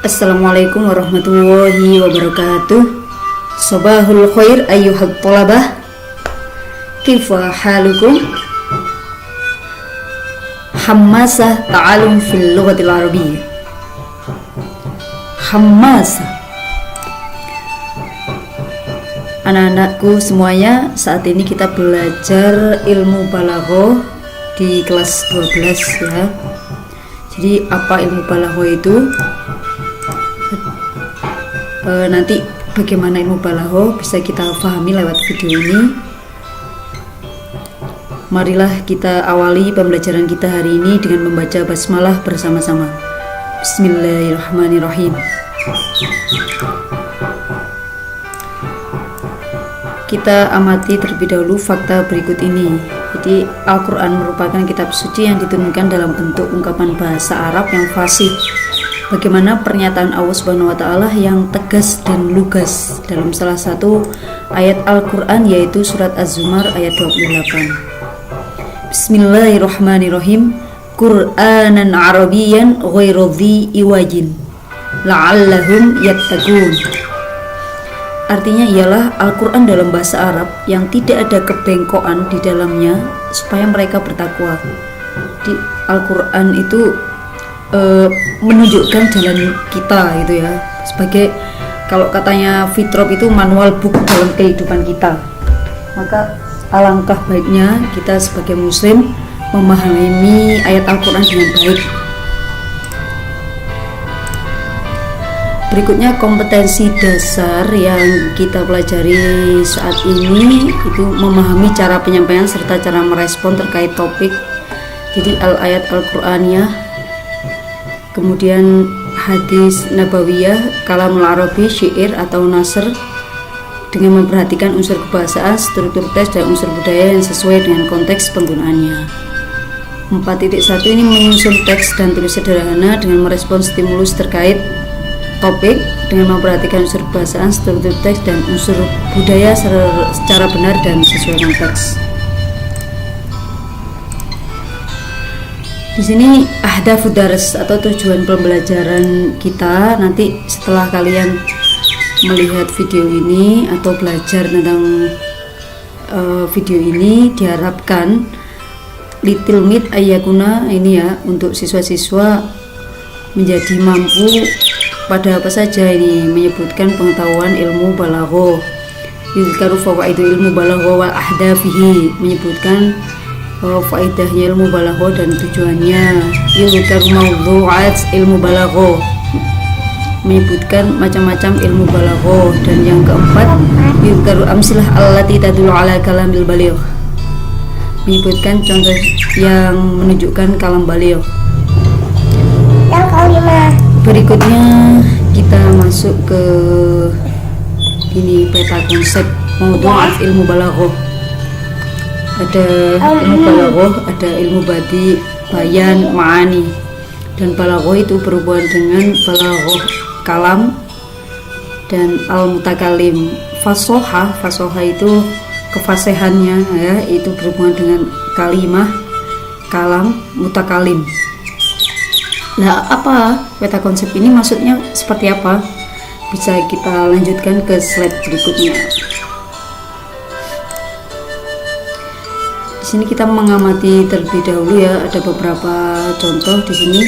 Assalamualaikum warahmatullahi wabarakatuh. Sabahul khair ayyuhat thalabah. Kaifa halukum? Hammasah ta'alum fil lughatil arabiyyah. Hammasah. Anak-anakku semuanya, saat ini kita belajar ilmu balaghah di kelas 12 ya. Jadi apa ilmu balaghah itu? Nanti bagaimana ilmu balaghah bisa kita pahami lewat video ini. Marilah kita awali pembelajaran kita hari ini dengan membaca basmalah bersama-sama. Bismillahirrahmanirrahim. Kita amati terlebih dahulu fakta berikut ini. Jadi Al-Quran merupakan kitab suci yang diturunkan dalam bentuk ungkapan bahasa Arab yang fasih. Bagaimana pernyataan Allah Subhanahu wa taala yang tegas dan lugas dalam salah satu ayat Al-Quran, yaitu surat Az-Zumar ayat 28. Bismillahirrahmanirrahim. Qur'anan Arabiyyan ghairu dhi iwajin la'allahum yattaqun. Artinya ialah Al-Quran dalam bahasa Arab yang tidak ada kebengkokan di dalamnya supaya mereka bertakwa. Di Al-Quran itu menunjukkan jalan kita gitu ya, sebagai kalau katanya Fitrop itu manual book dalam kehidupan kita. Maka alangkah baiknya kita sebagai muslim memahami ayat Al-Quran dengan baik. Berikutnya kompetensi dasar yang kita pelajari saat ini itu memahami cara penyampaian serta cara merespon terkait topik. Jadi ayat Al-Qur'aniyah, kemudian hadis nabawiyah, kalamul arabi, syair atau nasr, dengan memperhatikan unsur kebahasaan, struktur teks dan unsur budaya yang sesuai dengan konteks penggunaannya. 4.1 ini menyusun teks dan tulis sederhana dengan merespon stimulus terkait topik dengan memperhatikan unsur bahasaan, struktur teks dan unsur budaya secara benar dan sesuai dengan teks. Di sini ahdafud dars atau tujuan pembelajaran kita. Nanti setelah kalian melihat video ini atau belajar tentang video ini, diharapkan Little Meet Ayakuna ini ya, untuk siswa-siswa menjadi mampu pada apa saja ini, menyebutkan pengetahuan ilmu balaghah, yuzkaru fawaidu ilmu balaghah wa ahdafihi, menyebutkan faedahnya ilmu balaghah dan tujuannya, yuzkaru mawdu'at ilmu balaghah, menyebutkan macam-macam ilmu balaghah, dan yang keempat yuzkaru amsilah allati tadullu ala kalamil baligh, menyebutkan contoh yang menunjukkan kalam baligh. Yang kelima, berikutnya kita masuk ke ini peta konsep mawdu'at ilmu balaghah. Ada ilmu balaghah, ada ilmu badi, bayan, ma'ani. Dan balaghah itu berhubungan dengan balaghah kalam dan al-mutakalim. Fasohah itu kefasihannya ya, itu berhubungan dengan kalimah, kalam, mutakalim. Nah, apa peta konsep ini maksudnya seperti apa? Bisa kita lanjutkan ke slide berikutnya. Di sini kita mengamati terlebih dahulu ya, ada beberapa contoh di sini.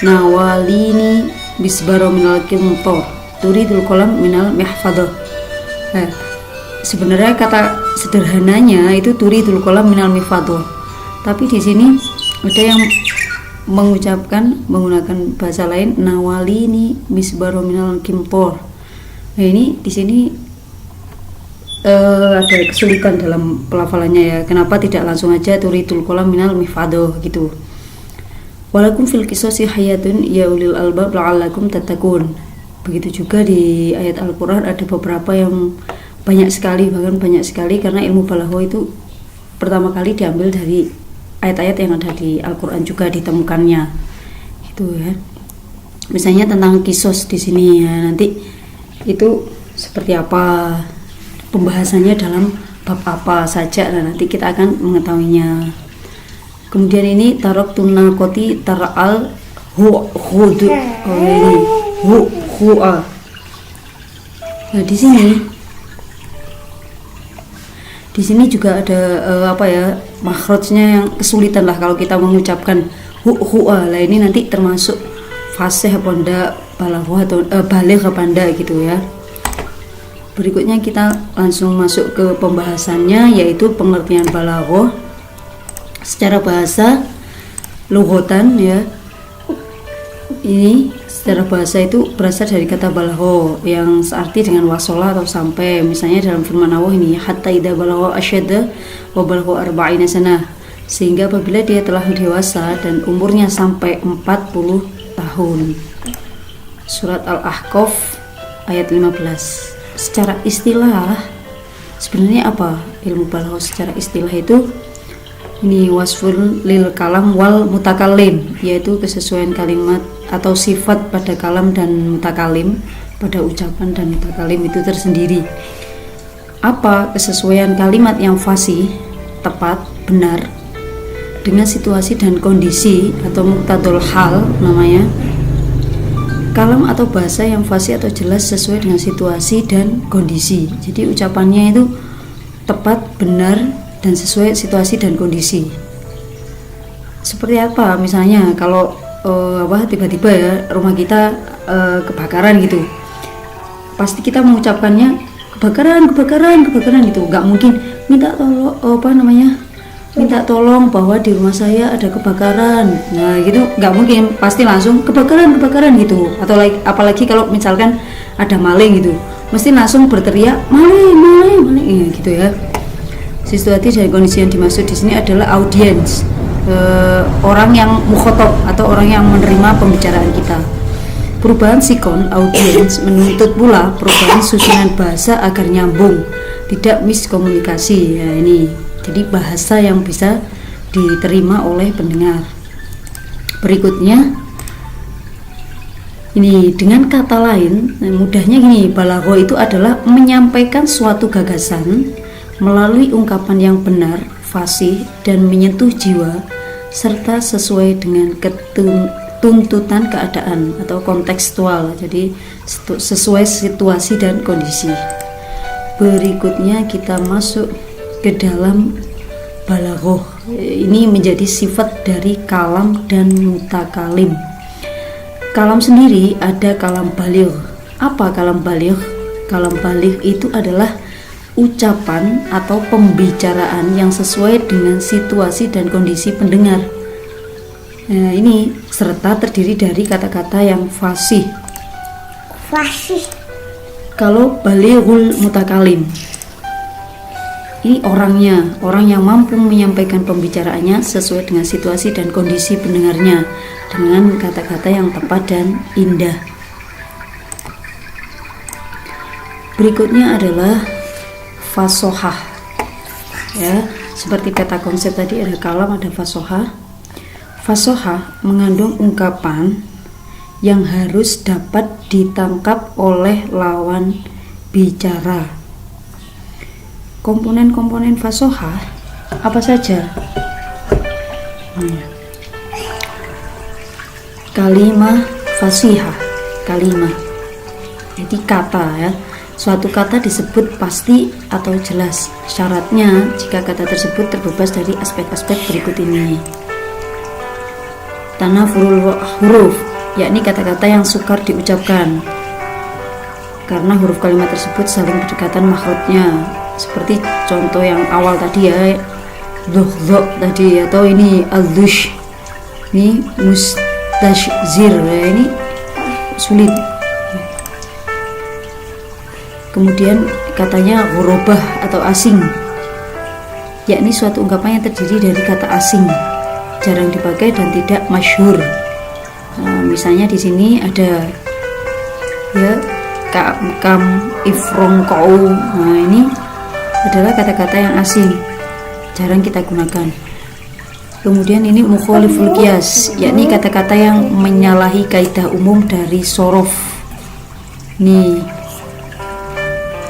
Nawalini bisbaro minal qintor, turidul qalam minal mihfadah. Nah, sebenarnya kata sederhananya itu turidul qalam minal mihfadah. Tapi di sini ada yang mengucapkan menggunakan bahasa lain, nawalini misbaro minal qintor. Nah, ini di sini ada kesulitan dalam pelafalannya ya. Kenapa tidak langsung aja turidul qalam minal mihfadah gitu. Walakum fil qisasi hayatun ya ulil albab la'allakum tattaqun. Begitu juga di ayat Al-Qur'an ada beberapa yang banyak sekali, bahkan banyak sekali, karena ilmu balaghah itu pertama kali diambil dari ayat-ayat yang ada di Al-Quran juga ditemukannya, itu ya. Misalnya tentang kisos di sini ya, nanti itu seperti apa, pembahasannya dalam bab apa saja, nah nanti kita akan mengetahuinya. Kemudian ini tarok tunakoti taral ini hu'a. Nah, di sini juga ada makhrajnya yang kesulitan lah kalau kita mengucapkan hu'a. Lah ini nanti termasuk fasih apa ndak, balaghah atau baligh apa ndak gitu ya. Berikutnya kita langsung masuk ke pembahasannya, yaitu pengertian balaghah secara bahasa, lughatan ya. Ini secara bahasa itu berasal dari kata balagha yang searti dengan wasola atau sampai. Misalnya dalam firman Allah ini, hatta idza balagha asyadda wa balagha arba'ina sanah, sehingga apabila dia telah dewasa dan umurnya sampai 40 tahun. Surat Al-Ahqaf ayat 15. Secara istilah sebenarnya apa ilmu balaghah? Secara istilah itu ini wasful lil kalam wal mutakallim, yaitu kesesuaian kalimat atau sifat pada kalam dan mutakalim, pada ucapan dan mutakalim itu tersendiri. Apa kesesuaian kalimat yang fasih, tepat, benar dengan situasi dan kondisi atau muqtadul hal namanya. Kalam atau bahasa yang fasih atau jelas sesuai dengan situasi dan kondisi. Jadi ucapannya itu tepat, benar, dan sesuai situasi dan kondisi. Seperti apa? Misalnya kalau tiba-tiba ya rumah kita kebakaran gitu, pasti kita mengucapkannya kebakaran gitu. Nggak mungkin minta tolong bahwa di rumah saya ada kebakaran. Nah gitu nggak mungkin, pasti langsung kebakaran gitu. Atau apalagi kalau misalkan ada maling gitu, mesti langsung berteriak maling gitu ya. Situasi dan kondisi yang dimaksud di sini adalah audiens, orang yang mukhotob atau orang yang menerima pembicaraan kita. Perubahan sikon audiens menuntut pula perubahan susunan bahasa agar nyambung, tidak miskomunikasi. Ya ini, jadi bahasa yang bisa diterima oleh pendengar. Berikutnya ini dengan kata lain, mudahnya gini, balaghah itu adalah menyampaikan suatu gagasan melalui ungkapan yang benar, fasih, dan menyentuh jiwa, serta sesuai dengan tuntutan keadaan atau kontekstual, jadi sesuai situasi dan kondisi. Berikutnya kita masuk ke dalam balaghah. Ini menjadi sifat dari kalam dan mutakalim. Kalam sendiri ada kalam baligh. Apa kalam baligh? Kalam baligh itu adalah ucapan atau pembicaraan yang sesuai dengan situasi dan kondisi pendengar. Nah, ini serta terdiri dari kata-kata yang fasih. Kalau balighul mutakalim, ini orang yang mampu menyampaikan pembicaraannya sesuai dengan situasi dan kondisi pendengarnya dengan kata-kata yang tepat dan indah. Berikutnya adalah fasohah ya, seperti peta konsep tadi, ada kalam, ada fasohah. Fasohah mengandung ungkapan yang harus dapat ditangkap oleh lawan bicara. Komponen-komponen fasohah apa saja? Kalimah fasihah, kalimah jadi kata ya. Suatu kata disebut pasti atau jelas. Syaratnya jika kata tersebut terbebas dari aspek-aspek berikut ini. Tanafurul huruf, yakni kata-kata yang sukar diucapkan karena huruf kalimat tersebut saling berdekatan makhrajnya. Seperti contoh yang awal tadi ya, dhuh tadi, atau ini al-dush, ini mustashzir ya, ini sulit. Kemudian katanya ghurabah atau asing, yakni suatu ungkapan yang terdiri dari kata asing, jarang dipakai dan tidak masyhur. Nah, misalnya di sini ada ya kam ifrongkou. Nah, ini adalah kata-kata yang asing, jarang kita gunakan. Kemudian ini mukhaliful qiyas, yakni kata-kata yang menyalahi kaidah umum dari sorof. Nih